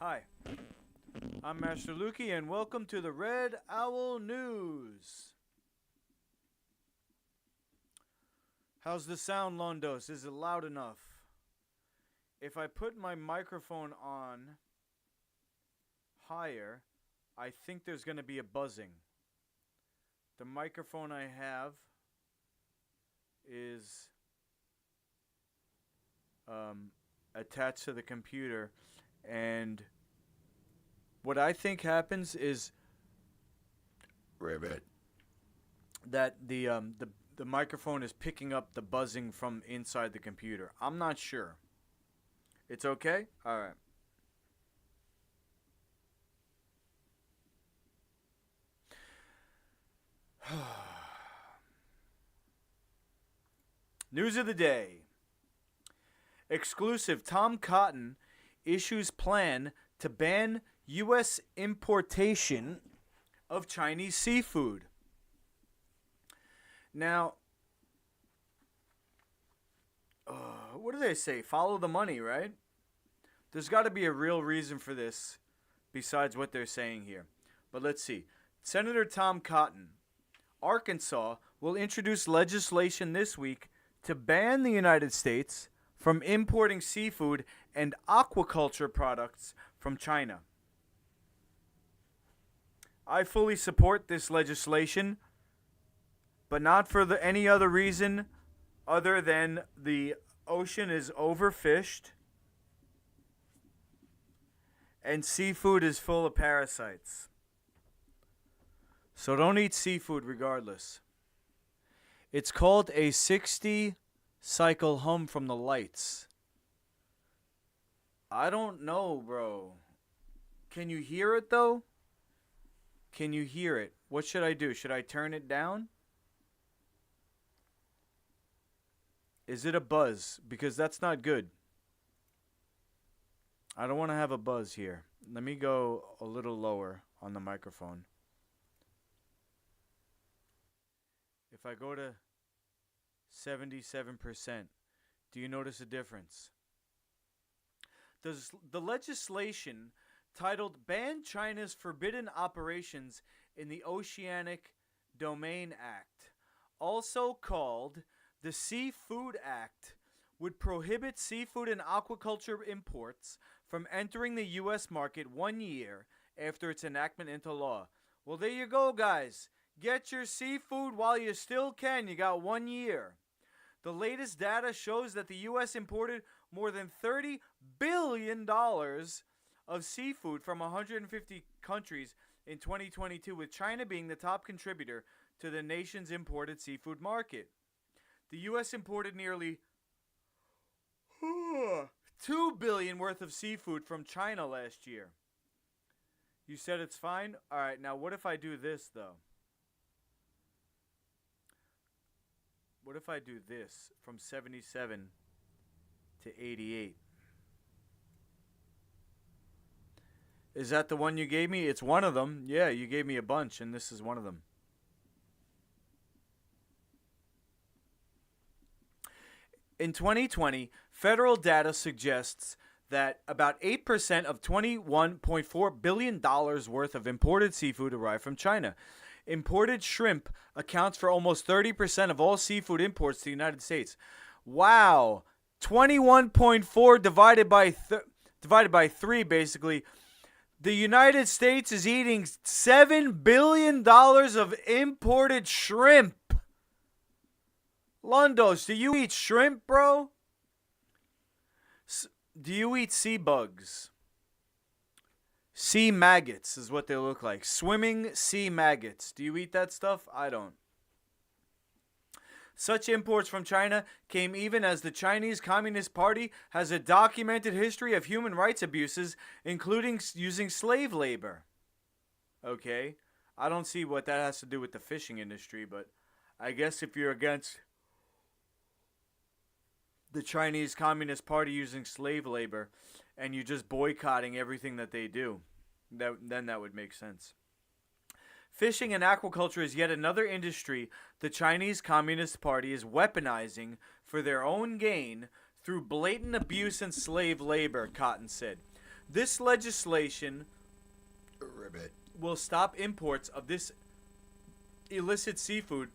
Hi, I'm Master Lukey, and welcome to the Red Owl News. How's the sound, Londos? Is it loud enough? If I put my microphone on higher, I think there's going to be a buzzing. The microphone I have is attached to the computer, and what I think happens is that the microphone is picking up the buzzing from inside the computer. I'm not sure. It's okay? All right. News of the day. Exclusive: Tom Cotton issues plan to ban U.S. importation of Chinese seafood. Now, what do they say? Follow the money, right? There's got to be a real reason for this besides what they're saying here. But let's see. Senator Tom Cotton, Arkansas, will introduce legislation this week to ban the United States from importing seafood and aquaculture products from China. I fully support this legislation, but not for any other reason other than the ocean is overfished and seafood is full of parasites. So don't eat seafood regardless. It's called a 60-cycle hum from the lights. I don't know, bro. Can you hear it, though? Can you hear it? What should I do? Should I turn it down? Is it a buzz? Because that's not good. I don't want to have a buzz here. Let me go a little lower on the microphone. If I go to 77%, do you notice a difference? The legislation titled Ban China's Forbidden Operations in the Oceanic Domain Act, also called the Seafood Act, would prohibit seafood and aquaculture imports from entering the U.S. market 1 year after its enactment into law. Well, there you go, guys. Get your seafood while you still can. You got 1 year. The latest data shows that the U.S. imported more than $30 billion of seafood from 150 countries in 2022, with China being the top contributor to the nation's imported seafood market. The U.S. imported nearly $2 billion worth of seafood from China last year. You said it's fine? All right, now what if I do this, though? What if I do this from 77 to 88? Is that the one you gave me? It's one of them. Yeah, you gave me a bunch, and this is one of them. In 2020, federal data suggests that about 8% of $21.4 billion worth of imported seafood arrived from China. Imported shrimp accounts for almost 30% of all seafood imports to the United States. Wow. 21.4 divided by 3, basically. The United States is eating $7 billion of imported shrimp. Londos, do you eat shrimp, bro? Do you eat sea bugs? Sea maggots is what they look like. Swimming sea maggots. Do you eat that stuff? I don't. Such imports from China came even as the Chinese Communist Party has a documented history of human rights abuses, including using slave labor. Okay, I don't see what that has to do with the fishing industry, but I guess if you're against the Chinese Communist Party using slave labor and you're just boycotting everything that they do, then that would make sense. Fishing and aquaculture is yet another industry the Chinese Communist Party is weaponizing for their own gain through blatant abuse and slave labor, Cotton said. This legislation will stop imports of this illicit seafood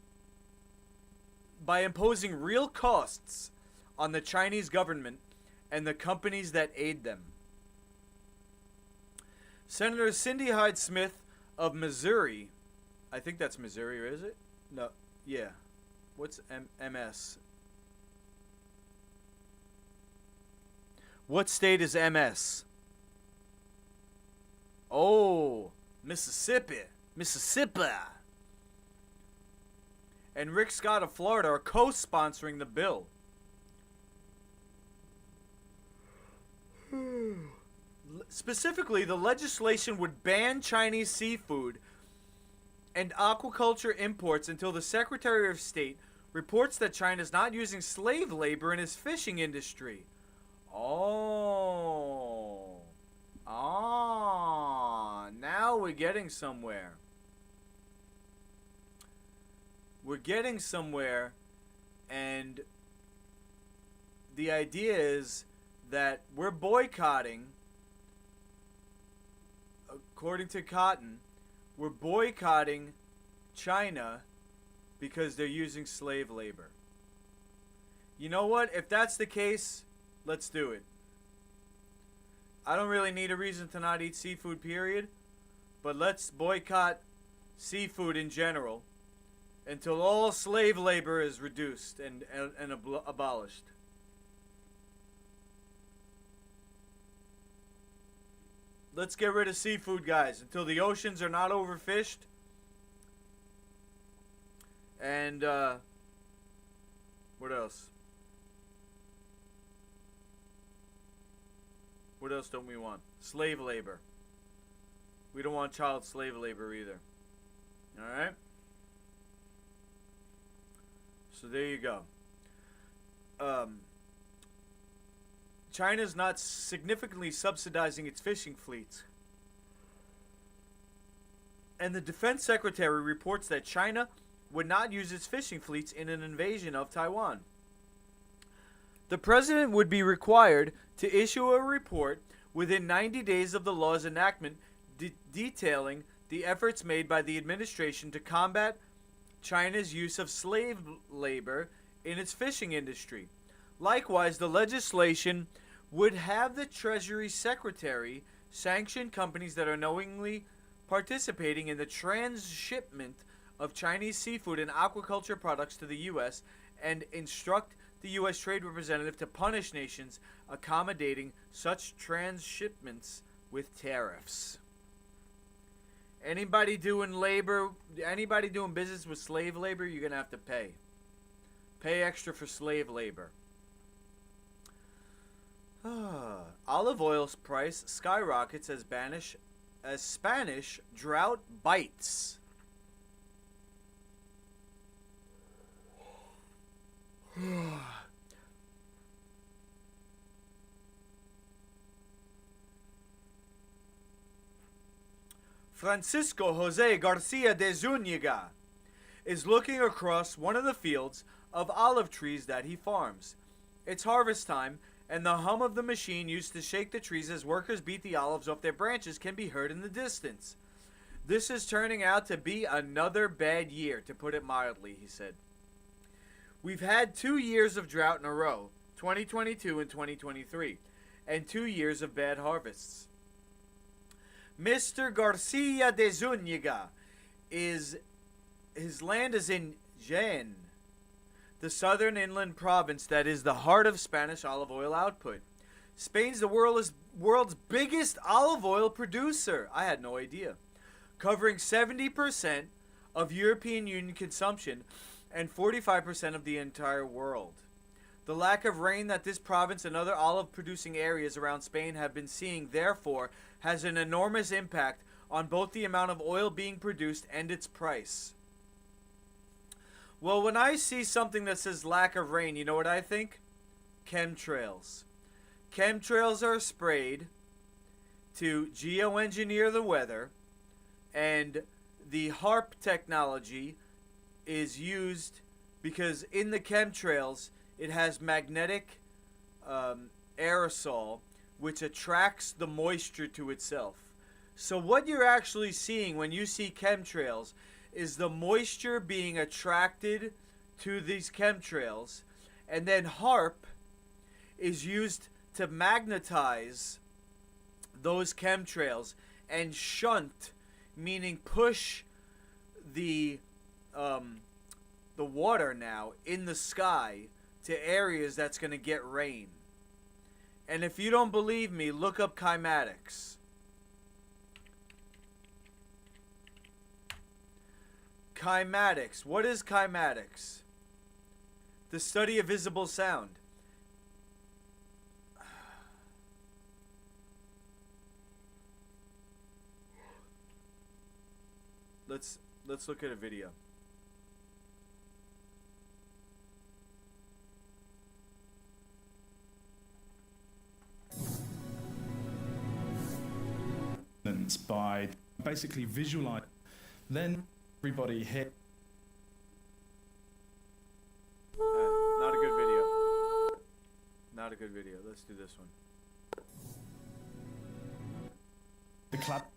by imposing real costs on the Chinese government and the companies that aid them. Senator Cindy Hyde-Smith of Missouri, I think that's Missouri, is it? No, yeah. What's MS? What state is MS? Oh, Mississippi. Mississippi. And Rick Scott of Florida are co-sponsoring the bill. Specifically, the legislation would ban Chinese seafood and aquaculture imports until the Secretary of State reports that China is not using slave labor in its fishing industry. Now we're getting somewhere. We're getting somewhere, and the idea is that we're boycotting, according to Cotton, we're boycotting China because they're using slave labor. You know what? If that's the case, let's do it. I don't really need a reason to not eat seafood, period. But let's boycott seafood in general until all slave labor is reduced and abolished. Let's get rid of seafood, guys, until the oceans are not overfished. And, what else? What else don't we want? Slave labor. We don't want child slave labor either. Alright? So there you go. China's not significantly subsidizing its fishing fleets. And the Defense Secretary reports that China would not use its fishing fleets in an invasion of Taiwan. The president would be required to issue a report within 90 days of the law's enactment detailing the efforts made by the administration to combat China's use of slave labor in its fishing industry. Likewise, the legislation would have the Treasury Secretary sanction companies that are knowingly participating in the transshipment of Chinese seafood and aquaculture products to the U.S. and instruct the U.S. Trade Representative to punish nations accommodating such transshipments with tariffs. Anybody doing business with slave labor, you're going to have to pay. Pay extra for slave labor. Olive oil's price skyrockets as Spanish drought bites. Francisco Jose Garcia de Zúñiga is looking across one of the fields of olive trees that he farms. It's harvest time, and the hum of the machine used to shake the trees as workers beat the olives off their branches can be heard in the distance. This is turning out to be another bad year, to put it mildly, he said. We've had 2 years of drought in a row, 2022 and 2023, and 2 years of bad harvests. Mr. Garcia de Zúñiga his land is in Jaén, the southern inland province that is the heart of Spanish olive oil output. Spain's the world's biggest olive oil producer. I had no idea. Covering 70% of European Union consumption and 45% of the entire world. The lack of rain that this province and other olive-producing areas around Spain have been seeing, therefore, has an enormous impact on both the amount of oil being produced and its price. Well, when I see something that says lack of rain, you know what I think? Chemtrails. Chemtrails are sprayed to geoengineer the weather, and the HARP technology is used because in the chemtrails it has magnetic aerosol, which attracts the moisture to itself. So what you're actually seeing when you see chemtrails is the moisture being attracted to these chemtrails, and then HARP is used to magnetize those chemtrails and shunt, meaning push the water now in the sky to areas that's going to get rain. And if you don't believe me, look up kymatics. Kymatics. What is kymatics? The study of visible sound. Let's look at a video. By basically visualize, then everybody hit. Not a good video. Not a good video. Let's do this one. The clap.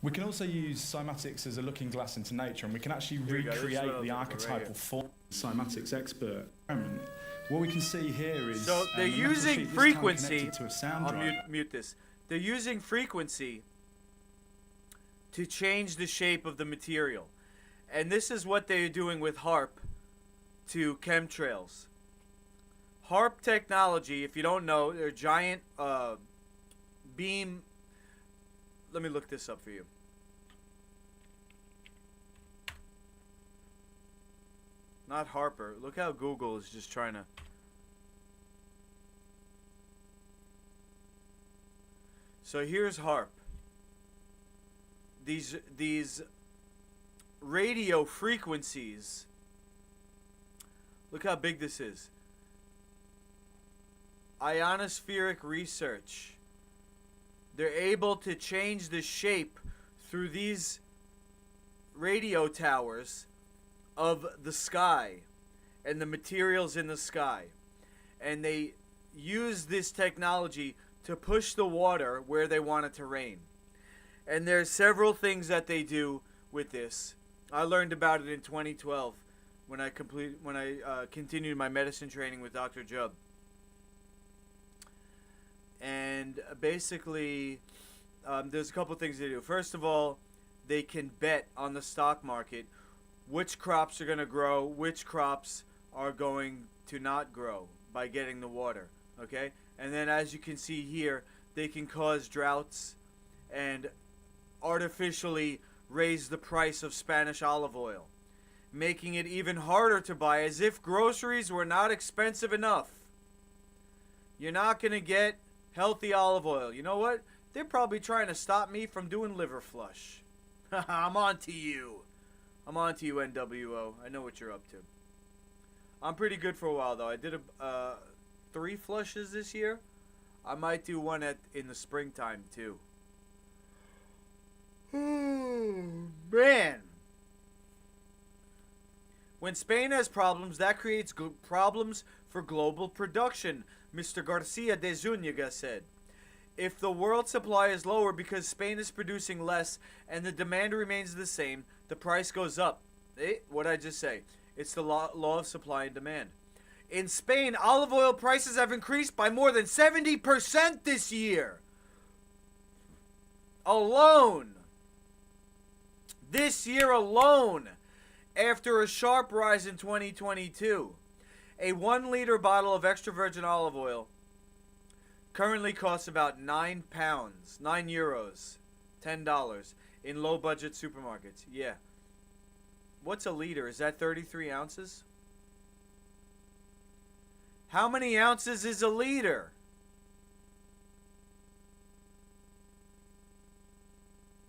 We can also use cymatics as a looking glass into nature, and we can actually recreate the archetypal form. Cymatics expert. What we can see here is so they're using frequency. I'll mute this. They're using frequency to change the shape of the material, and this is what they're doing with HARP to chemtrails. HARP technology, if you don't know, they're giant beam. Let me look this up for you. Not Harper. Look how Google is just trying to. So here's HARP. These radio frequencies. Look how big this is. Ionospheric research. They're able to change the shape through these radio towers of the sky and the materials in the sky. And they use this technology to push the water where they want it to rain. And there's several things that they do with this. I learned about it in 2012 when I continued my medicine training with Dr. Jubb. And basically, there's a couple things they do. First of all, they can bet on the stock market which crops are going to grow, which crops are going to not grow by getting the water. Okay? And then as you can see here, they can cause droughts and artificially raise the price of Spanish olive oil, making it even harder to buy, as if groceries were not expensive enough. You're not going to get healthy olive oil. You know what? They're probably trying to stop me from doing liver flush. I'm on to you. I'm on to you, NWO. I know what you're up to. I'm pretty good for a while, though. I did 3 flushes this year. I might do one in the springtime, too. Man. When Spain has problems, that creates problems for global production, Mr. Garcia de Zúñiga said. If the world supply is lower because Spain is producing less and the demand remains the same, the price goes up. What did I just say? It's the law of supply and demand. In Spain, olive oil prices have increased by more than 70% this year. Alone. This year alone. After a sharp rise in 2022. A 1-liter bottle of extra virgin olive oil currently costs about €9, $10 in low-budget supermarkets. Yeah. What's a liter? Is that 33 ounces? How many ounces is a liter?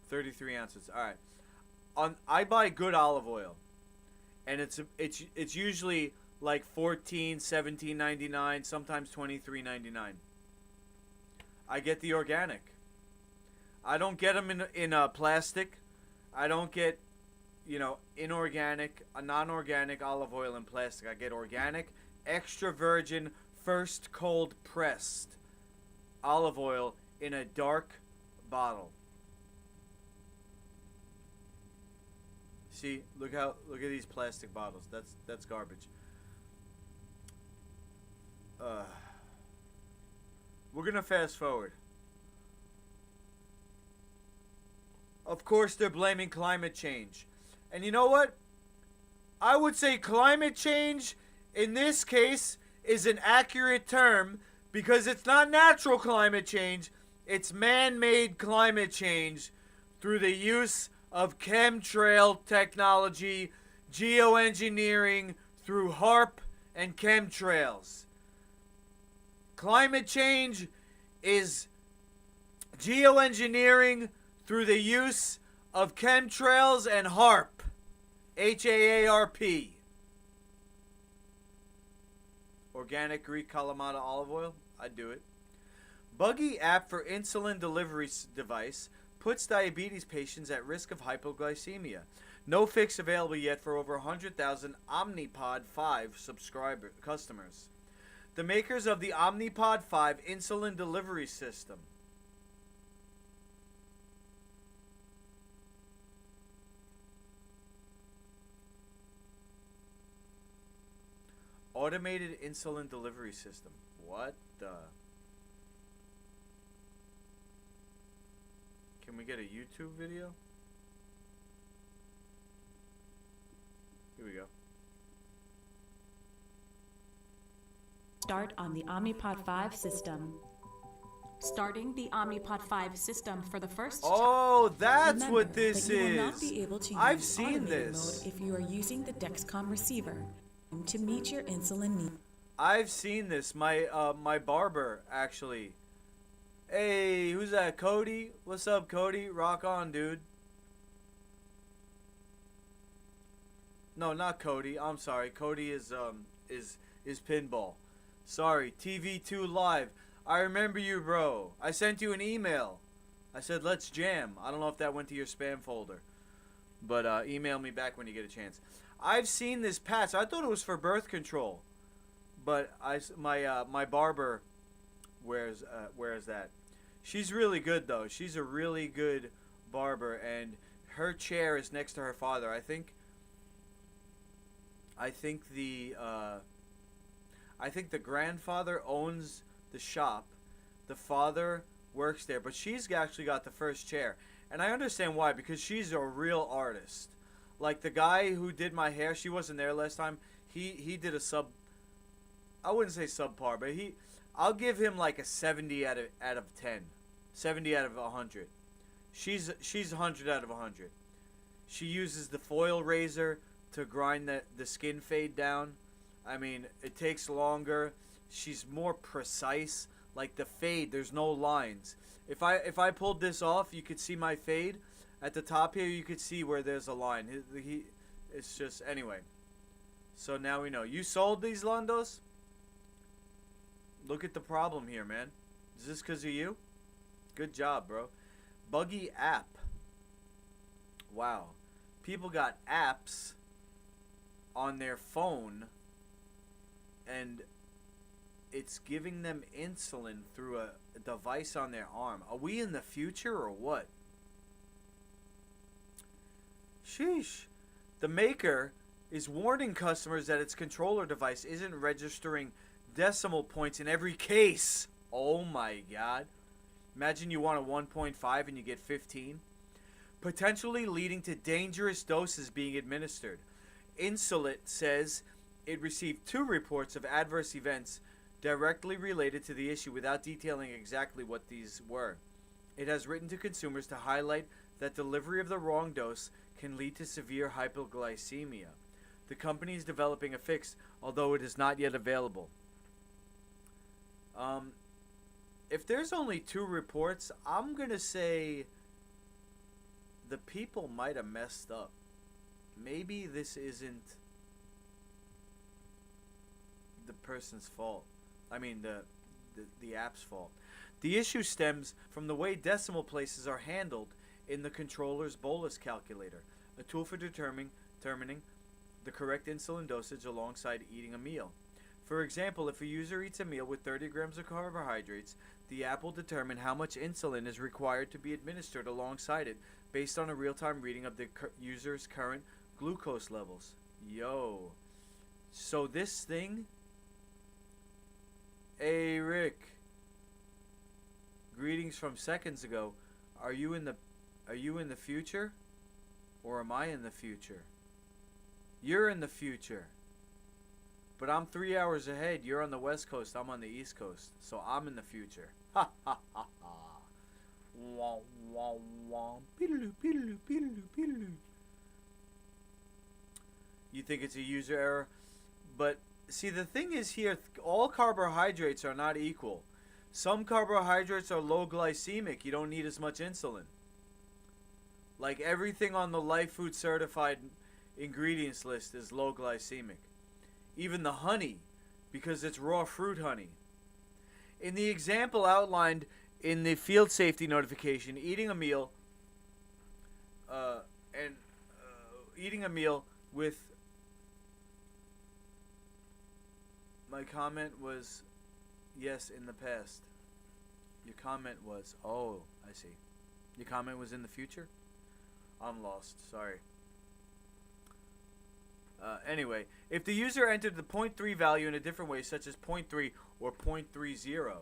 33 ounces. All right. I buy good olive oil, and it's usually like $14, $17.99, sometimes $23.99. I get the organic. I don't get them in plastic. I don't get, inorganic, non-organic olive oil in plastic. I get organic, extra virgin, first cold pressed olive oil in a dark bottle. See, look at these plastic bottles. That's garbage. We're gonna fast forward. Of course, they're blaming climate change. And you know what? I would say climate change, in this case, is an accurate term because it's not natural climate change. It's man-made climate change through the use of chemtrail technology, geoengineering through HARP and chemtrails. Climate change is geoengineering through the use of chemtrails and HARP. HAARP. Organic Greek Kalamata olive oil. I'd do it. Buggy app for insulin delivery device puts diabetes patients at risk of hypoglycemia. No fix available yet for over 100,000 Omnipod 5 customers. The makers of the Omnipod 5 insulin delivery system automated insulin delivery system. What the? Can we get a YouTube video? Here we go. Start on the Omnipod 5 system. Starting the Omnipod 5 system for the first time. Oh, that's Remember what this that you will is. not be able to I've use seen automated this. mode if you are using the Dexcom receiver to meet your insulin needs. I've seen this. My barber actually. Hey, who's that? Cody? What's up, Cody? Rock on, dude. No, not Cody. I'm sorry. Cody is pinball. Sorry, TV2 Live. I remember you, bro. I sent you an email. I said let's jam. I don't know if that went to your spam folder, but email me back when you get a chance. I've seen this patch. I thought it was for birth control, but my barber wears that. She's really good though. She's a really good barber, and her chair is next to her father. I think the grandfather owns the shop. The father works there, but she's actually got the first chair, and I understand why, because she's a real artist. Like the guy who did my hair, she wasn't there last time. He did a I wouldn't say subpar, but I'll give him like a 70 out of 10. 70 out of 100. She's 100 out of 100. She uses the foil razor to grind the skin fade down. I mean, it takes longer. She's more precise. Like the fade, there's no lines. If I pulled this off, you could see my fade. At the top here, you could see where there's a line. It's just, anyway. So now we know. You sold these, Londos? Look at the problem here, man. Is this because of you? Good job, bro. Buggy app. Wow. People got apps on their phone, and it's giving them insulin through a device on their arm. Are we in the future or what? Sheesh. The maker is warning customers that its controller device isn't registering decimal points in every case. Oh my god. Imagine you want a 1.5 and you get 15. Potentially leading to dangerous doses being administered. Insulet says it received 2 reports of adverse events directly related to the issue without detailing exactly what these were. It has written to consumers to highlight that delivery of the wrong dose can lead to severe hypoglycemia. The company is developing a fix, although it is not yet available. If there's only 2 reports, I'm going to say the people might have messed up. Maybe this isn't the person's fault. I mean, the app's fault. The issue stems from the way decimal places are handled in the controller's bolus calculator, a tool for determining the correct insulin dosage alongside eating a meal. For example, if a user eats a meal with 30 grams of carbohydrates, the app will determine how much insulin is required to be administered alongside it based on a real-time reading of the user's current glucose levels. Yo. So this thing... Hey, Rick. Greetings from seconds ago. Are you in the future? Or am I in the future? You're in the future. But I'm 3 hours ahead. You're on the West Coast. I'm on the East Coast. So I'm in the future. Ha ha ha ha. Wah wah wah. Peedaloo peedaloo peedaloo peedaloo. You think it's a user error? But see, the thing is here, all carbohydrates are not equal. Some carbohydrates are low glycemic. You don't need as much insulin. Like everything on the Life Food Certified ingredients list is low glycemic. Even the honey, because it's raw fruit honey. In the example outlined in the field safety notification, eating a meal with... My comment was, yes, in the past. Your comment was, oh, I see. Your comment was in the future? I'm lost, sorry. Anyway, if the user entered the 0.3 value in a different way, such as 0.3 or 0.30,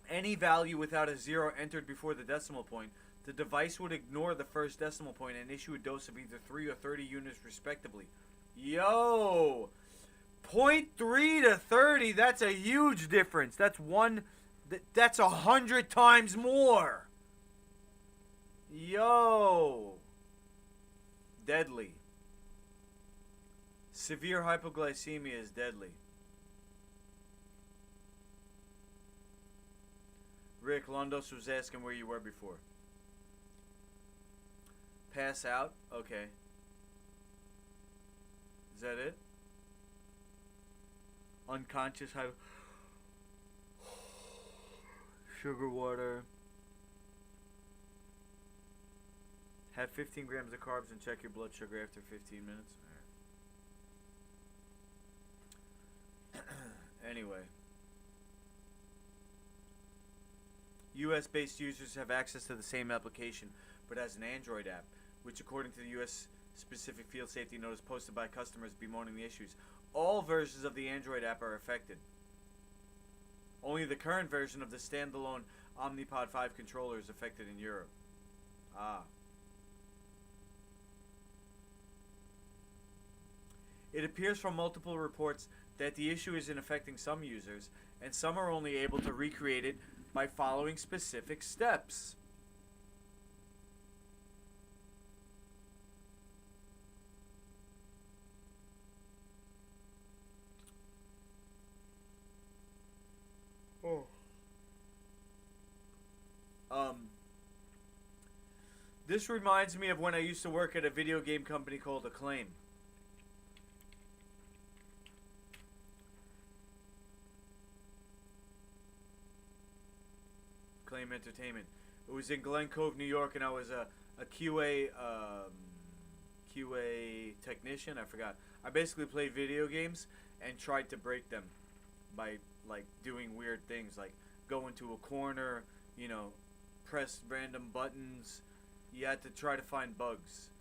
any value without a 0 entered before the decimal point, the device would ignore the first decimal point and issue a dose of either 3 or 30 units respectively. Yo! 0.3 to 30, that's a huge difference. That's 100 times more. Yo! Deadly. Severe hypoglycemia is deadly. Rick, Londos was asking where you were before. Pass out? Okay. Is that it? Unconscious sugar water. Have 15 grams of carbs and check your blood sugar after 15 minutes. All right. Anyway. U.S. based users have access to the same application, but as an Android app, which according to the U.S. specific field safety notice posted by customers bemoaning the issues, all versions of the Android app are affected. Only the current version of the standalone Omnipod 5 controller is affected in Europe. Ah. It appears from multiple reports that the issue isn't affecting some users, and some are only able to recreate it by following specific steps. This reminds me of when I used to work at a video game company called Acclaim. Acclaim Entertainment. It was in Glen Cove, New York, and I was a QA technician. I forgot. I basically played video games and tried to break them by like doing weird things, like go into a corner, you know, press random buttons. You had to try to find bugs.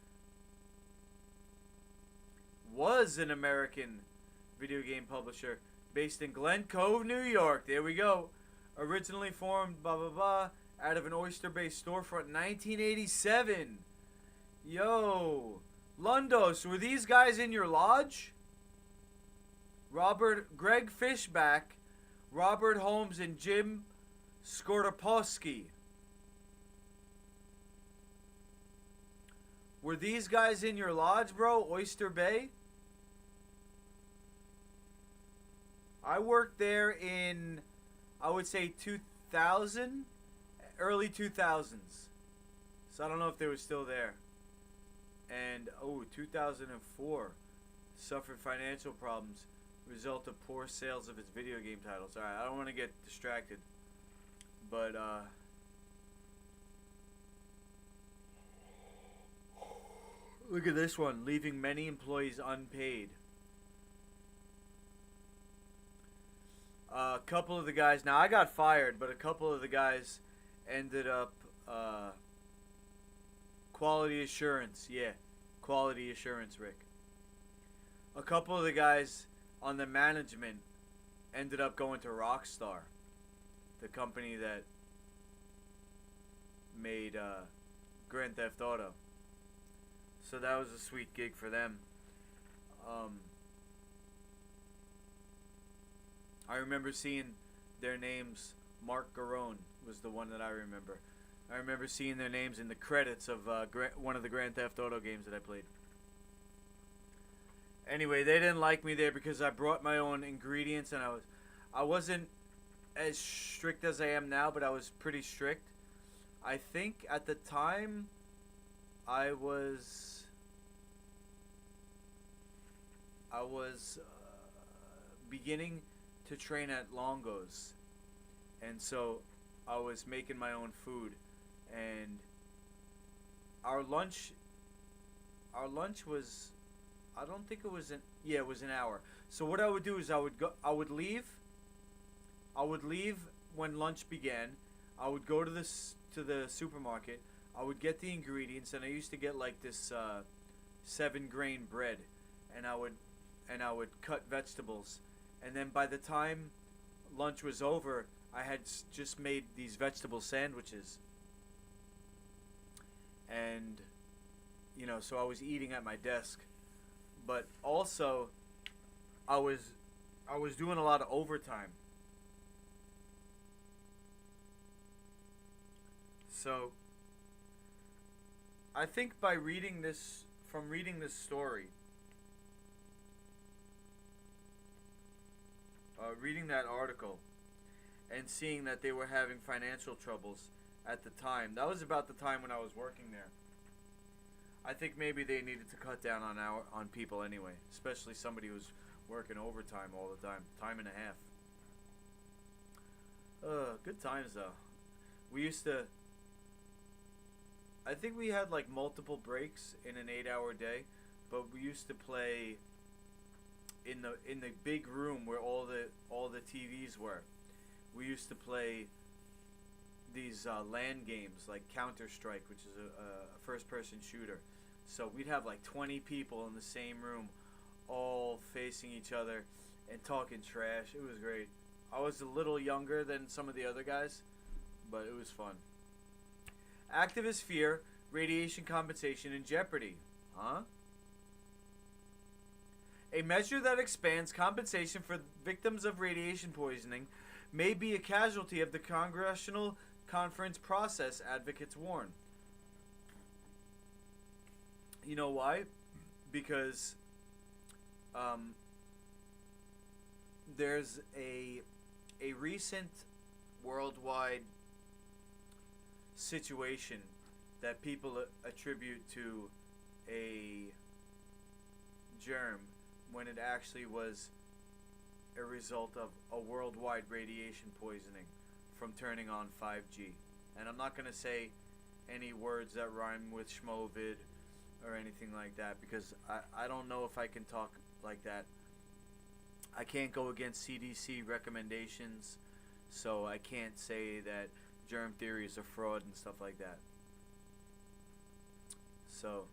Was an American video game publisher based in Glen Cove, New York. There we go. Originally formed, blah, blah, blah, out of an oyster-based storefront in 1987. Yo. Lundos, were these guys in your lodge? Greg Fishback, Robert Holmes, and Jim Skortopowski. Were these guys in your lodge, bro? Oyster Bay? I worked there in, I would say 2000, early 2000s. So I don't know if they were still there. And, 2004, suffered financial problems, result of poor sales of its video game titles. Alright, I don't want to get distracted. But, look at this one. Leaving many employees unpaid. couple of the guys, now I got fired, but a couple of the guys ended up quality assurance. Yeah, quality assurance, Rick. A couple of the guys on the management ended up going to Rockstar, the company that made Grand Theft Auto. So that was a sweet gig for them. I remember seeing their names. Mark Garone was the one that I remember. I remember seeing their names in the credits of one of the Grand Theft Auto games that I played. Anyway, they didn't like me there because I brought my own ingredients, and I wasn't as strict as I am now, but I was pretty strict. I think at the time I was beginning to train at Longo's, and so I was making my own food, and our lunch was, I don't think it was it was an hour. So what I would do is I would leave when lunch began. I would go to the supermarket. I would get the ingredients, and I used to get like this 7-grain bread, and I would cut vegetables, and then by the time lunch was over, I had just made these vegetable sandwiches, and so I was eating at my desk, but also I was doing a lot of overtime. So I think by reading this story, reading that article, and seeing that they were having financial troubles at the time, that was about the time when I was working there. I think maybe they needed to cut down on people anyway, especially somebody who's working overtime all the time, time and a half. Good times though. We used to. I think we had like multiple breaks in an 8-hour day, but we used to play in the big room where all the TVs were. We used to play these LAN games like Counter-Strike, which is a first-person shooter. So we'd have like 20 people in the same room, all facing each other and talking trash. It was great. I was a little younger than some of the other guys, but it was fun. Activists fear radiation compensation in jeopardy. Huh? A measure that expands compensation for victims of radiation poisoning may be a casualty of the congressional conference process, advocates warn. You know why? Because there's a recent worldwide situation that people attribute to a germ when it actually was a result of a worldwide radiation poisoning from turning on 5G. And I'm not going to say any words that rhyme with schmovid or anything like that, because I don't know if I can talk like that. I can't go against CDC recommendations, so I can't say that germ theory is a fraud and stuff like that. So,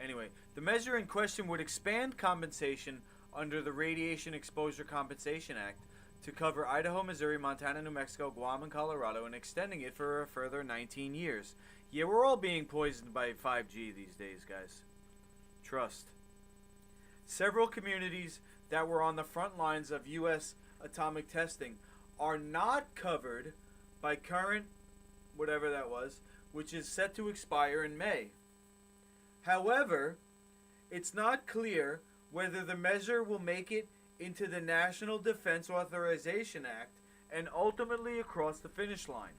anyway, the measure in question would expand compensation under the Radiation Exposure Compensation Act to cover Idaho, Missouri, Montana, New Mexico, Guam, and Colorado, and extending it for a further 19 years. Yeah, we're all being poisoned by 5G these days, guys. Trust. Several communities that were on the front lines of U.S. atomic testing are not covered by current, whatever that was, which is set to expire in May. However, it's not clear whether the measure will make it into the National Defense Authorization Act and ultimately across the finish line.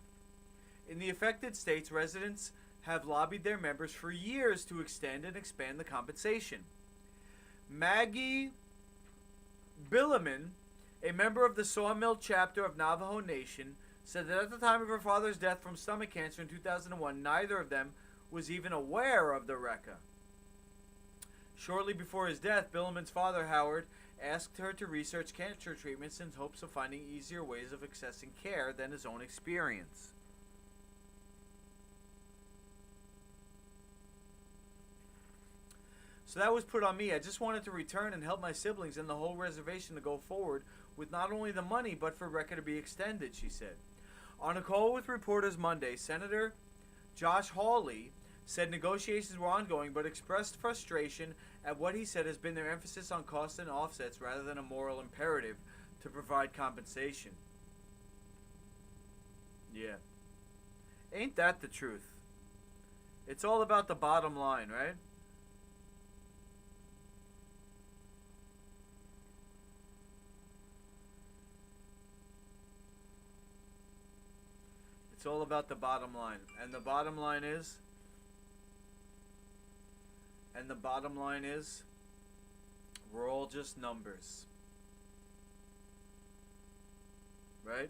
In the affected states, residents have lobbied their members for years to extend and expand the compensation. Maggie Billiman, a member of the Sawmill chapter of Navajo Nation, said that at the time of her father's death from stomach cancer in 2001, neither of them was even aware of the RECA. Shortly before his death, Billiman's father, Howard, asked her to research cancer treatments in hopes of finding easier ways of accessing care than his own experience. So that was put on me. I just wanted to return and help my siblings and the whole reservation to go forward with not only the money, but for record to be extended, she said. On a call with reporters Monday, Senator Josh Hawley said negotiations were ongoing, but expressed frustration at what he said has been their emphasis on costs and offsets rather than a moral imperative to provide compensation. Yeah. Ain't that the truth? It's all about the bottom line, right? It's all about the bottom line. And the bottom line is... we're all just numbers. Right?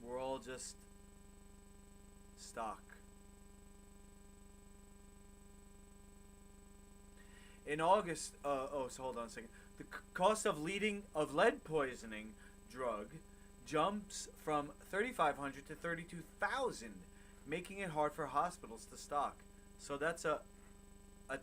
We're all just stock. In August, so hold on a second. The cost of lead poisoning drug jumps from $3,500 to $32,000, making it hard for hospitals to stock. So that's a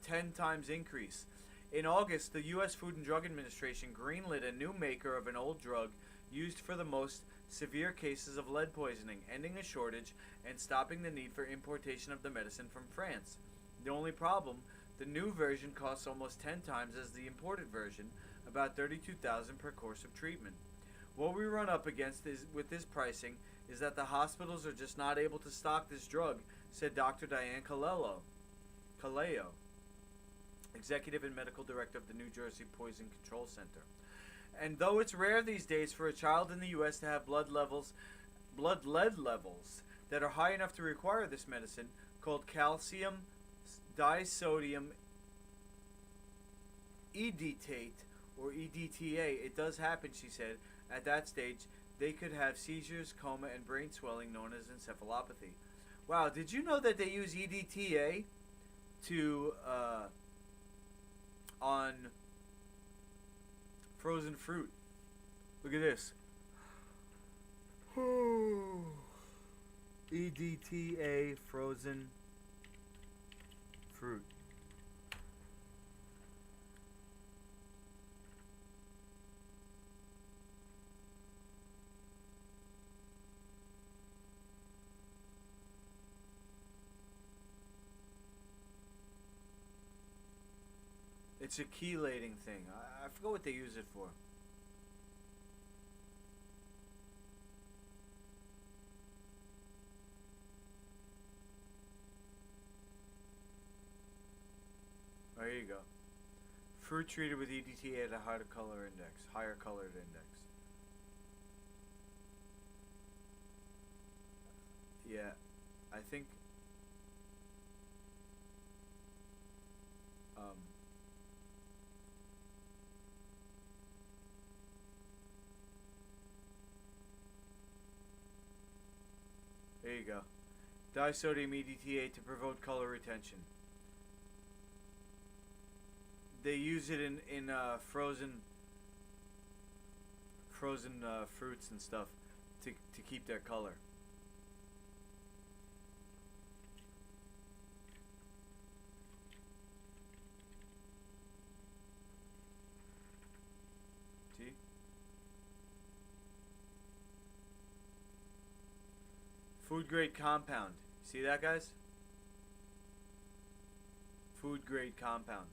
10 times increase. In August, the U.S. Food and Drug Administration greenlit a new maker of an old drug used for the most severe cases of lead poisoning, ending a shortage and stopping the need for importation of the medicine from France. The only problem, the new version costs almost 10 times as the imported version, about $32,000 per course of treatment. What we run up against with this pricing is that the hospitals are just not able to stock this drug, said Dr. Diane Caleo, Executive and Medical Director of the New Jersey Poison Control Center. And though it's rare these days for a child in the U.S. to have blood lead levels that are high enough to require this medicine, called calcium disodium edetate, or EDTA, it does happen, she said. At that stage, they could have seizures, coma, and brain swelling known as encephalopathy. Wow, did you know that they use EDTA to on frozen fruit? Look at this. EDTA frozen fruit. It's a chelating thing. I forgot what they use it for. There you go. Fruit treated with EDTA at a higher color index. Higher colored index. Yeah, I think... there you go. Disodium EDTA to promote color retention. They use it in frozen fruits and stuff to keep their color. See? Food grade compound. See that, guys? Food grade compound.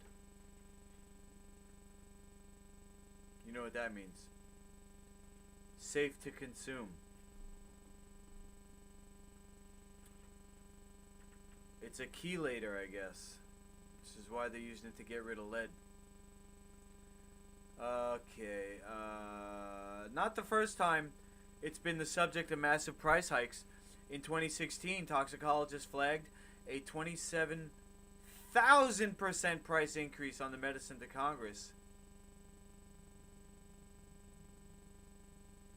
You know what that means. Safe to consume. It's a chelator, I guess. This is why they're using it to get rid of lead. Okay. Not the first time it's been the subject of massive price hikes. In 2016, toxicologists flagged a 27,000% price increase on the medicine to Congress.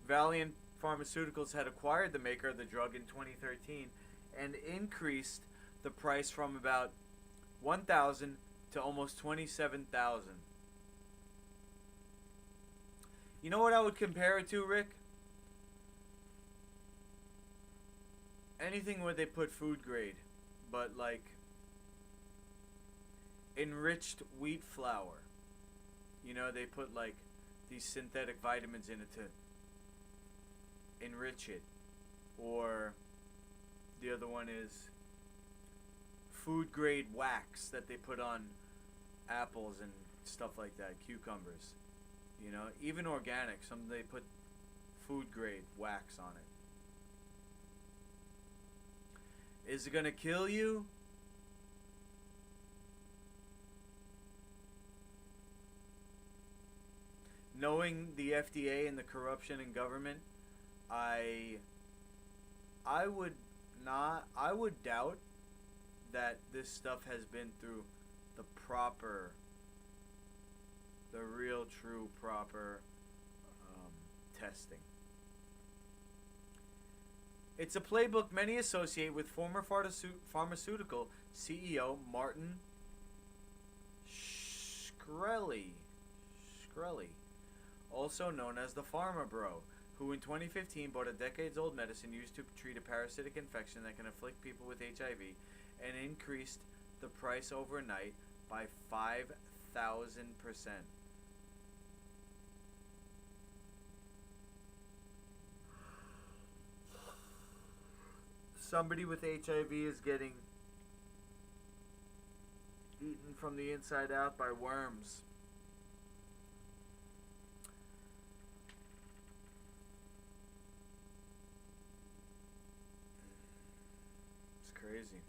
Valiant Pharmaceuticals had acquired the maker of the drug in 2013 and increased the price from about $1,000 to almost $27,000. You know what I would compare it to, Rick? Anything where they put food grade, but like enriched wheat flour. You know, they put like these synthetic vitamins in it to enrich it. Or the other one is food grade wax that they put on apples and stuff like that, cucumbers. You know, even organic, some they put food grade wax on it. Is it gonna kill you? Knowing the FDA and the corruption in government, I would doubt that this stuff has been through the real true proper testing. It's a playbook many associate with former pharmaceutical CEO Martin Shkreli, also known as the Pharma Bro, who in 2015 bought a decades-old medicine used to treat a parasitic infection that can afflict people with HIV and increased the price overnight by 5,000%. Somebody with HIV is getting eaten from the inside out by worms. It's crazy.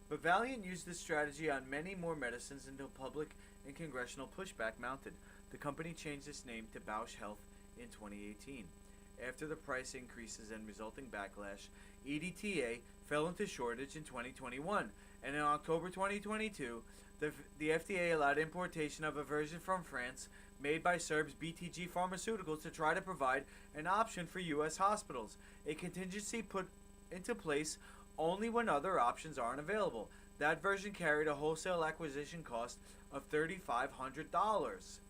But Valiant used this strategy on many more medicines until public and congressional pushback mounted. The company changed its name to Bausch Health in 2018. After the price increases and resulting backlash, EDTA fell into shortage in 2021, and in October 2022, the FDA allowed importation of a version from France made by Serb's BTG Pharmaceuticals to try to provide an option for U.S. hospitals, a contingency put into place only when other options aren't available. That version carried a wholesale acquisition cost of $3,500.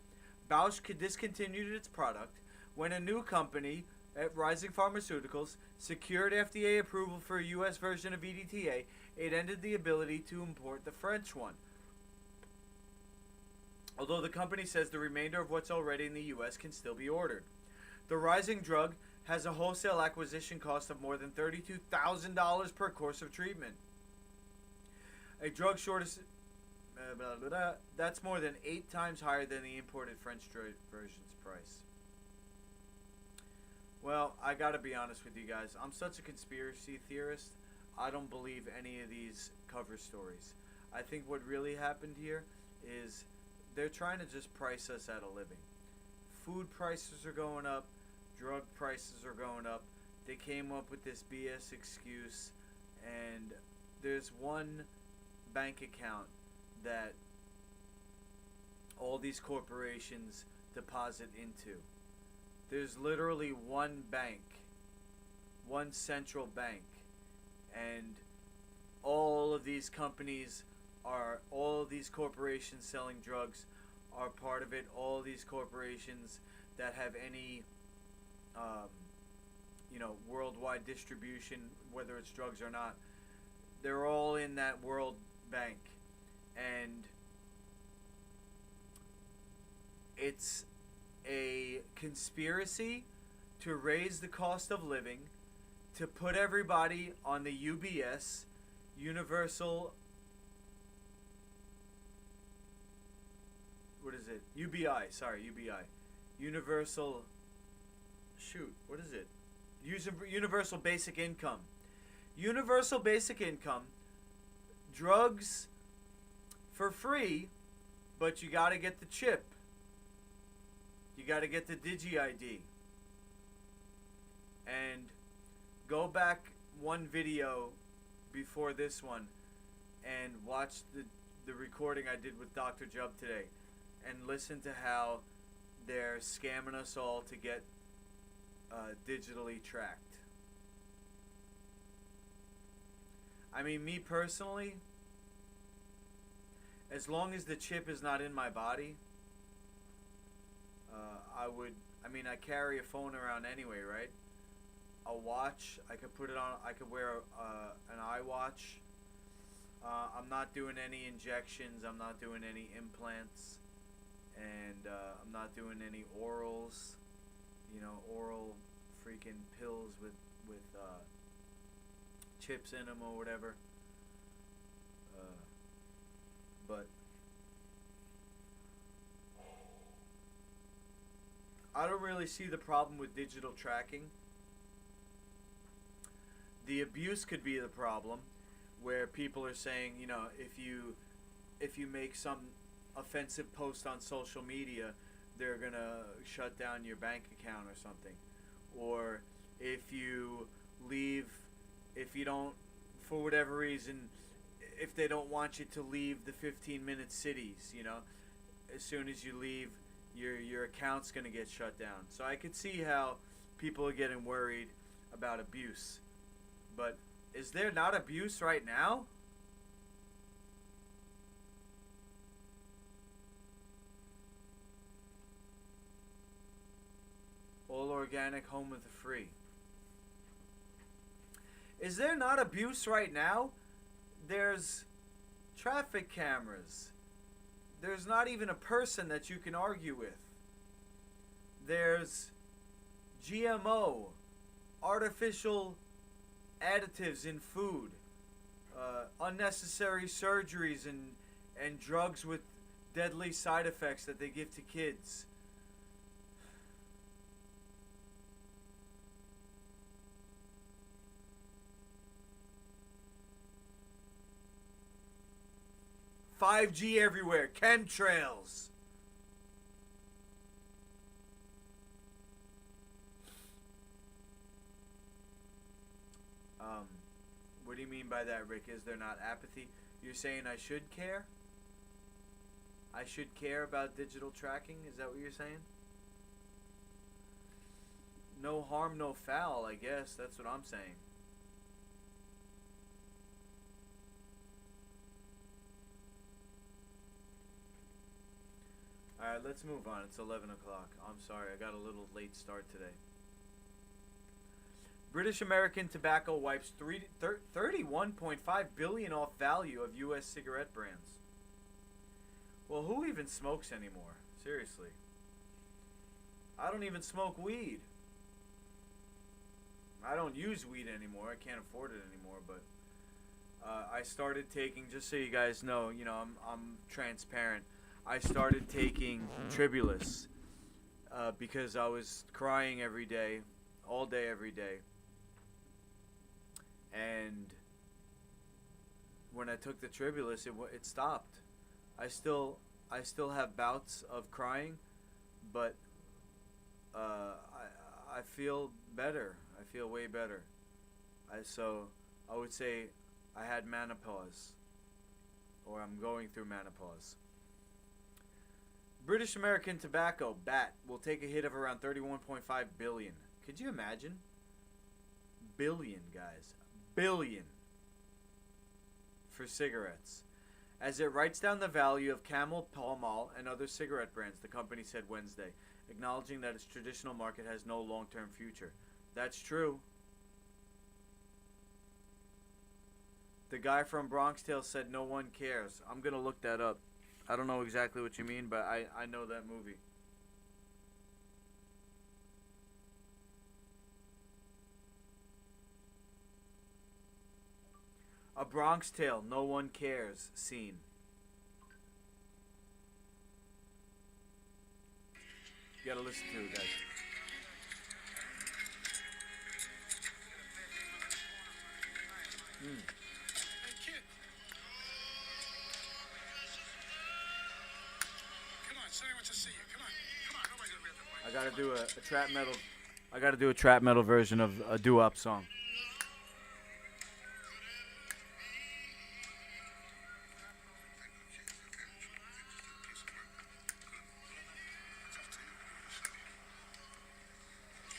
Bausch discontinued its product when a new company, at Rising Pharmaceuticals, secured FDA approval for a U.S. version of EDTA. It ended the ability to import the French one. Although the company says the remainder of what's already in the U.S. can still be ordered. The Rising drug has a wholesale acquisition cost of more than $32,000 per course of treatment. A drug shortage, that's more than 8 times higher than the imported French version's price. Well, I gotta be honest with you guys. I'm such a conspiracy theorist. I don't believe any of these cover stories. I think what really happened here is they're trying to just price us out of living. Food prices are going up. Drug prices are going up. They came up with this BS excuse, and there's one bank account that all these corporations deposit into. There's literally one bank, one central bank, and all of these companies are, all of these corporations selling drugs are part of it. All these corporations that have any, worldwide distribution, whether it's drugs or not, they're all in that World Bank. And it's a conspiracy to raise the cost of living, to put everybody on the UBS, Universal, what is it? UBI, sorry, UBI. Universal, shoot, what is it? Universal Basic Income. Universal Basic Income, drugs for free, but you gotta get the chip. You got to get the Digi-ID. And go back one video before this one and watch the recording I did with Dr. Jubb today, and listen to how they're scamming us all to get digitally tracked. I mean, me personally, as long as the chip is not in my body, I carry a phone around anyway, right? A watch, I could put it on, I could wear an iWatch. I'm not doing any injections, I'm not doing any implants, and I'm not doing any orals, oral freaking pills with chips in them or whatever. But I don't really see the problem with digital tracking. The abuse could be the problem, where people are saying, if you make some offensive post on social media, they're gonna shut down your bank account or something. Or if you don't, for whatever reason, if they don't want you to leave the 15-minute cities, as soon as you leave, your account's gonna get shut down. So I could see how people are getting worried about abuse. But is there not abuse right now? All organic, home of the free. Is there not abuse right now? There's traffic cameras. There's not even a person that you can argue with. There's GMO, artificial additives in food, unnecessary surgeries and drugs with deadly side effects that they give to kids. $5G everywhere, chemtrails. What do you mean by that, Rick? Is there not apathy? You're saying I should care? I should care about digital tracking? Is that what you're saying? No harm, no foul, I guess. That's what I'm saying. Alright, let's move on. It's 11 o'clock. I'm sorry, I got a little late start today. British American Tobacco wipes $31.5 billion off value of U.S. cigarette brands. Well, who even smokes anymore? Seriously. I don't even smoke weed. I don't use weed anymore. I can't afford it anymore, but I started taking, just so you guys know, I'm transparent. I started taking Tribulus because I was crying every day, all day, every day. And when I took the Tribulus, it stopped. I still have bouts of crying, but I feel better. I feel way better. So I would say I had menopause, or I'm going through menopause. British American Tobacco, BAT, will take a hit of around $31.5 billion. Could you imagine? Billion, guys. Billion. For cigarettes. As it writes down the value of Camel, Pall Mall, and other cigarette brands, the company said Wednesday, acknowledging that its traditional market has no long-term future. That's true. The guy from Bronx Tale said no one cares. I'm going to look that up. I don't know exactly what you mean, but I know that movie. A Bronx Tale, no one cares scene. You gotta listen to it, guys. Hey, kid. Come on, Sonny wants to see you. Come on, nobody's gonna be at the I gotta do a trap metal. I gotta do a trap metal version of a doo-wop song.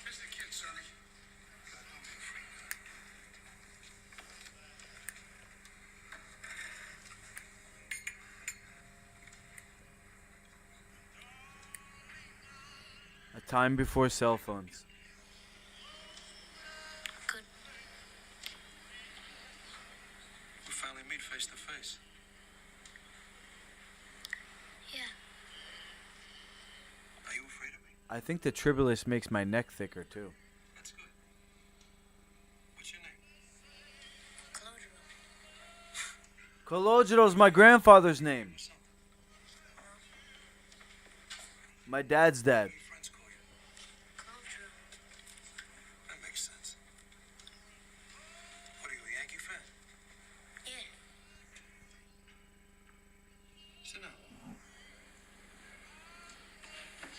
Here's the kid, Sonny. Time before cell phones. Good. We finally meet face to face. Yeah. Are you afraid of me? I think the tribulus makes my neck thicker too. That's good. What's your name? Colodro. Cologiro's my grandfather's name. My dad's dad. What do your friends call you? Colodro. That makes sense. What are you, a Yankee fan? Yeah. Sit down.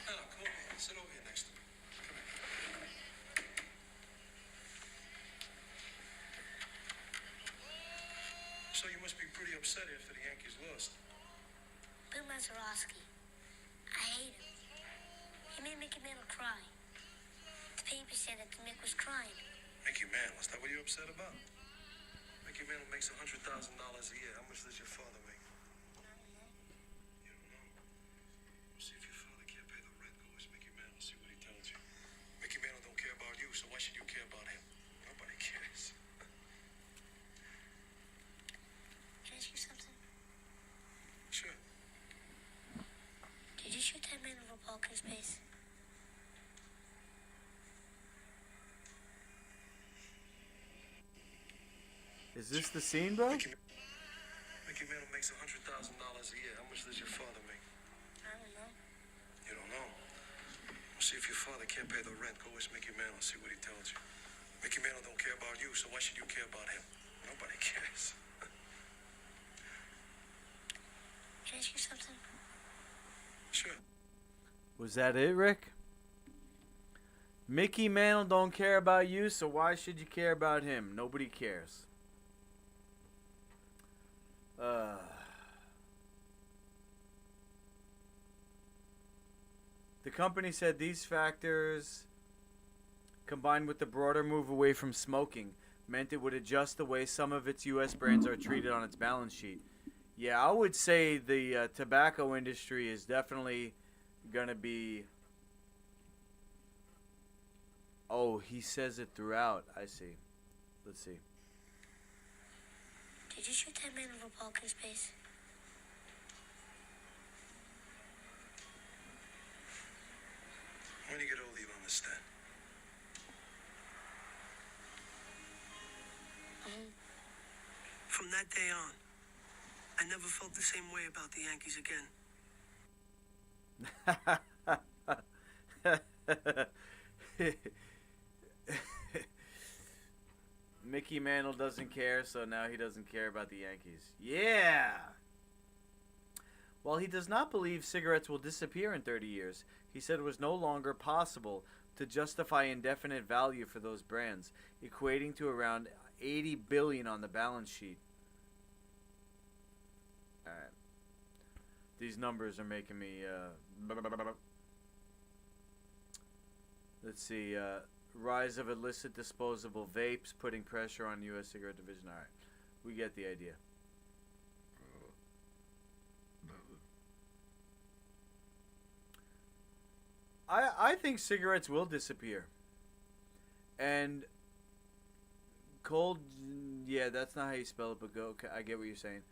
No, come over here. Sit over here next to me. Come here. So you must be pretty upset after the Yankees lost. Bill Mazeroski. I hate him. He made Mickey Mantle cry. The paper said that Mick was crying. Mickey Mantle, is that what you're upset about? Mickey Mantle makes $100,000 a year. How much does your father make? You don't know? See if your father can't pay the rent. Go ask Mickey Mantle, see what he tells you. Mickey Mantle don't care about you, so why should you care about him? Nobody cares. Can I ask you something? Sure. Did you shoot that man over Balkan's face? Is this the scene, bro? Mickey Mantle makes $100,000 a year. How much does your father make? I don't know. You don't know? Well, see if your father can't pay the rent. Go ask Mickey Mantle, see what he tells you. Mickey Mantle don't care about you, so why should you care about him? Nobody cares. Can I ask you something? Sure. Was that it, Rick? Mickey Mantle don't care about you, so why should you care about him? Nobody cares. The company said these factors, combined with the broader move away from smoking, meant it would adjust the way some of its U.S. brands are treated on its balance sheet. Yeah, I would say the tobacco industry is definitely going to be... Oh, he says it throughout. I see. Let's see. Did you shoot that man over Balkan's face? When you get older, you'll understand. From that day on, I never felt the same way about the Yankees again. Mickey Mantle doesn't care, so now he doesn't care about the Yankees. Yeah! While he does not believe cigarettes will disappear in 30 years, he said it was no longer possible to justify indefinite value for those brands, equating to around $80 billion on the balance sheet. Alright. These numbers are making me... Let's see. Rise of illicit disposable vapes, putting pressure on U.S. cigarette division. Alright. We get the idea. I think cigarettes will disappear. And cold, yeah, that's not how you spell it, but go. I get what you're saying.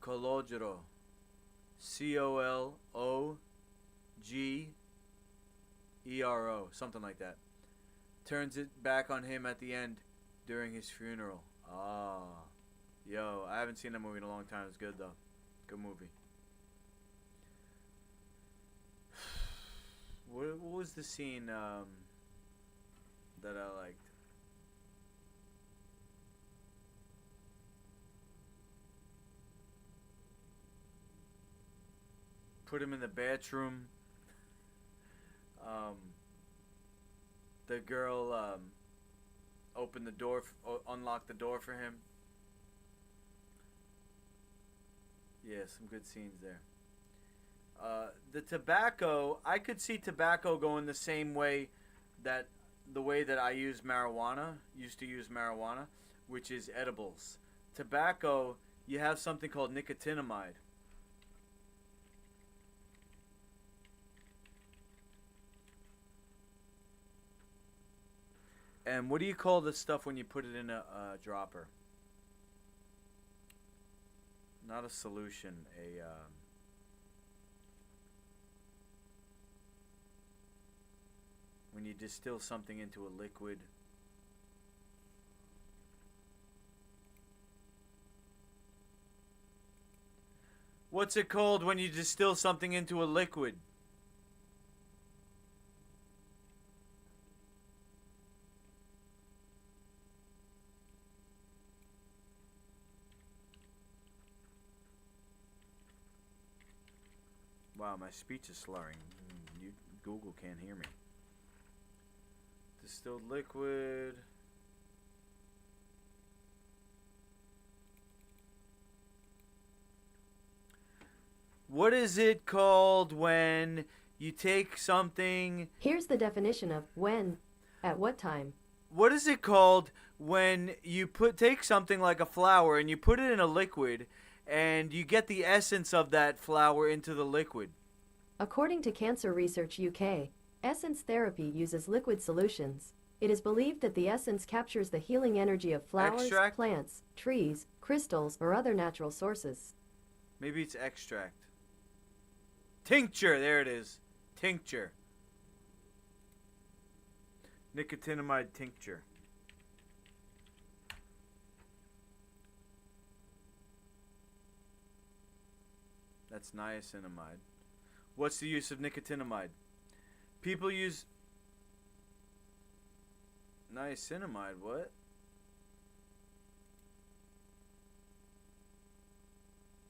Cologero. C-O-L-O-G-E-R-O. Something like that. Turns it back on him at the end during his funeral. Ah. Yo, I haven't seen that movie in a long time. It's good, though. Good movie. What was the scene that I liked? Put him in the bathroom. The girl opened the door, unlocked the door for him. Yeah, some good scenes there. The tobacco, I could see tobacco going the same way that the way that I used to use marijuana, which is edibles. Tobacco, you have something called nicotinamide. And what do you call the stuff when you put it in a dropper? Not a solution, when you distill something into a liquid. What's it called when you distill something into a liquid? Wow, my speech is slurring. Google can't hear me. Distilled liquid. What is it called when you take something... Here's the definition of when, at what time. What is it called when you take something like a flour and you put it in a liquid and you get the essence of that flour into the liquid? According to Cancer Research UK, essence therapy uses liquid solutions. It is believed that the essence captures the healing energy of flowers, Extract? plants, trees, crystals, or other natural sources. Maybe it's extract. Tincture, there it is. Tincture. Nicotinamide tincture. That's niacinamide. What's the use of nicotinamide? People use niacinamide, what?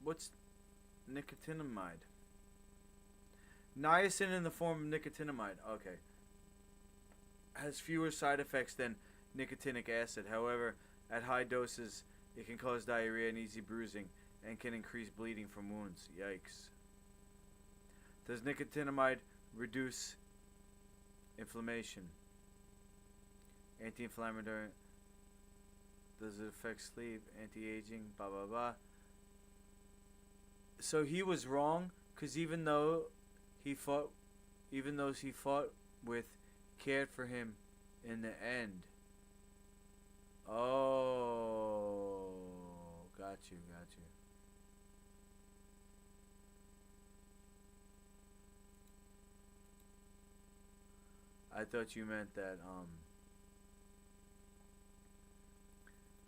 What's nicotinamide? Niacin in the form of nicotinamide. Okay. Has fewer side effects than nicotinic acid. However, at high doses, it can cause diarrhea and easy bruising and can increase bleeding from wounds. Yikes. Does nicotinamide reduce inflammation? Anti-inflammatory. Does it affect sleep? Anti-aging? Blah, blah, blah. So he was wrong, because even those he fought with, cared for him in the end. Oh, got you. I thought you meant that,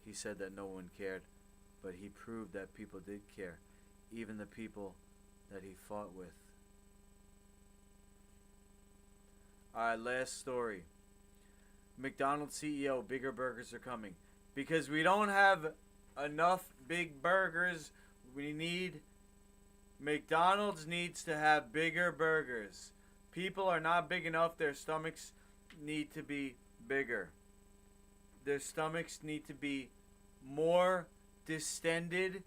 he said that no one cared, but he proved that people did care, even the people that he fought with. Alright, last story. McDonald's CEO, bigger burgers are coming. Because we don't have enough big burgers, McDonald's needs to have bigger burgers. People are not big enough, their stomachs need to be bigger. Their stomachs need to be more distended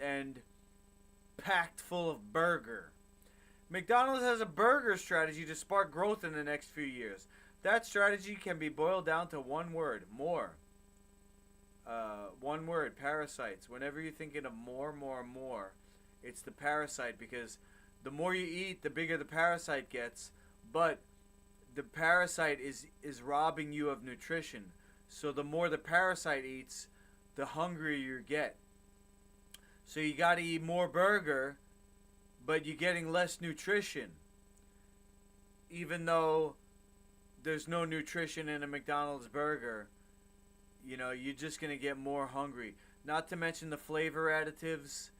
and packed full of burger. McDonald's has a burger strategy to spark growth in the next few years. That strategy can be boiled down to one word: more. One word: parasites. Whenever you're thinking of more, it's the parasite, because the more you eat, the bigger the parasite gets, but the parasite is robbing you of nutrition. So the more the parasite eats, the hungrier you get. So you got to eat more burger, but you're getting less nutrition. Even though there's no nutrition in a McDonald's burger, you know, you're just going to get more hungry. Not to mention the flavor additives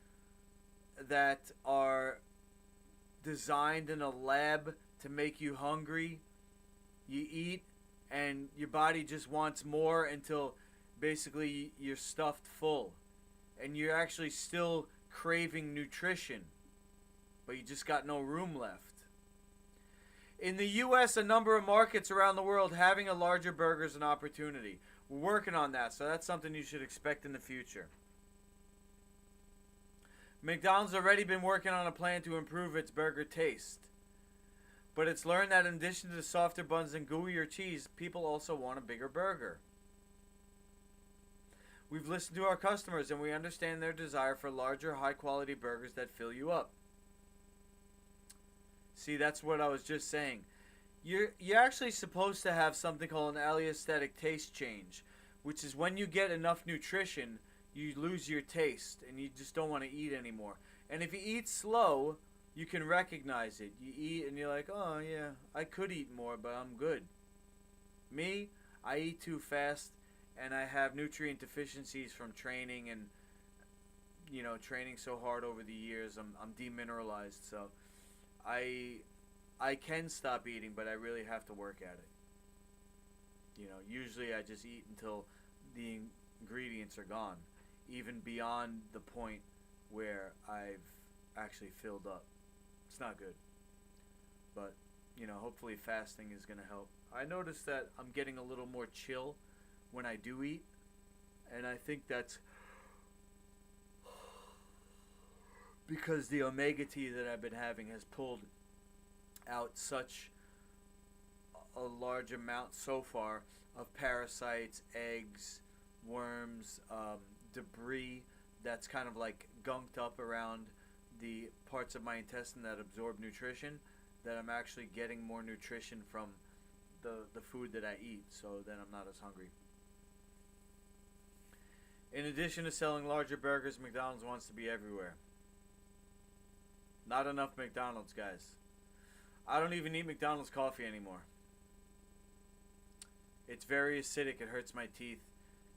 that are designed in a lab to make you hungry. You eat and your body just wants more until basically you're stuffed full. And you're actually still craving nutrition, but you just got no room left. In the U.S., a number of markets around the world, having a larger burger is an opportunity. We're working on that, so that's something you should expect in the future. McDonald's already been working on a plan to improve its burger taste. But it's learned that in addition to the softer buns and gooier cheese, people also want a bigger burger. We've listened to our customers and we understand their desire for larger, high-quality burgers that fill you up. See, that's what I was just saying. You're actually supposed to have something called an allostatic taste change, which is when you get enough nutrition, you lose your taste and you just don't want to eat anymore. And if you eat slow, you can recognize it. You eat and you're like, oh yeah, I could eat more, but I'm good. Me, I eat too fast, and I have nutrient deficiencies from training and training so hard over the years. I'm demineralized, so I can stop eating, but I really have to work at it. Usually I just eat until the ingredients are gone, even beyond the point where I've actually filled up. It's not good. But, hopefully fasting is going to help. I noticed that I'm getting a little more chill when I do eat, and I think that's because the omega tea that I've been having has pulled out such a large amount so far of parasites, eggs, worms, debris that's kind of like gunked up around the parts of my intestine that absorb nutrition, that I'm actually getting more nutrition from the food that I eat, so then I'm not as hungry. In addition to selling larger burgers, McDonald's wants to be everywhere. Not enough McDonald's, guys. I don't even eat McDonald's coffee anymore. It's very acidic, it hurts my teeth,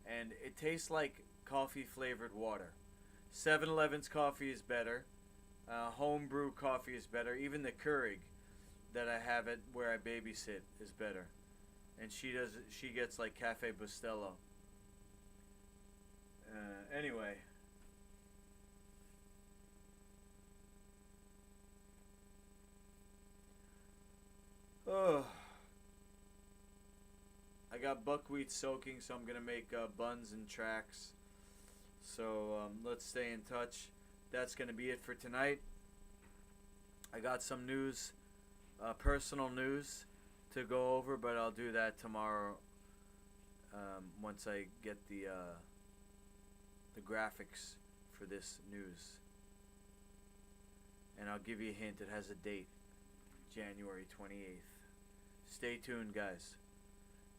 and it tastes like coffee flavored water. 7-Eleven's coffee is better. Homebrew coffee is better. Even the Keurig that I have at where I babysit is better. And she gets like Cafe Bustelo. Anyway. Oh. I got buckwheat soaking, so I'm going to make buns and tracks. So let's stay in touch. That's going to be it for tonight. I got some news, personal news to go over, but I'll do that tomorrow once I get the graphics for this news. And I'll give you a hint. It has a date, January 28th. Stay tuned, guys.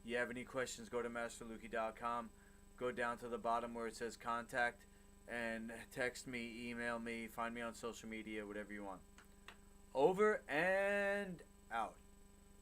You have any questions, go to masterlukey.com. Go down to the bottom where it says contact and text me, email me, find me on social media, whatever you want. Over and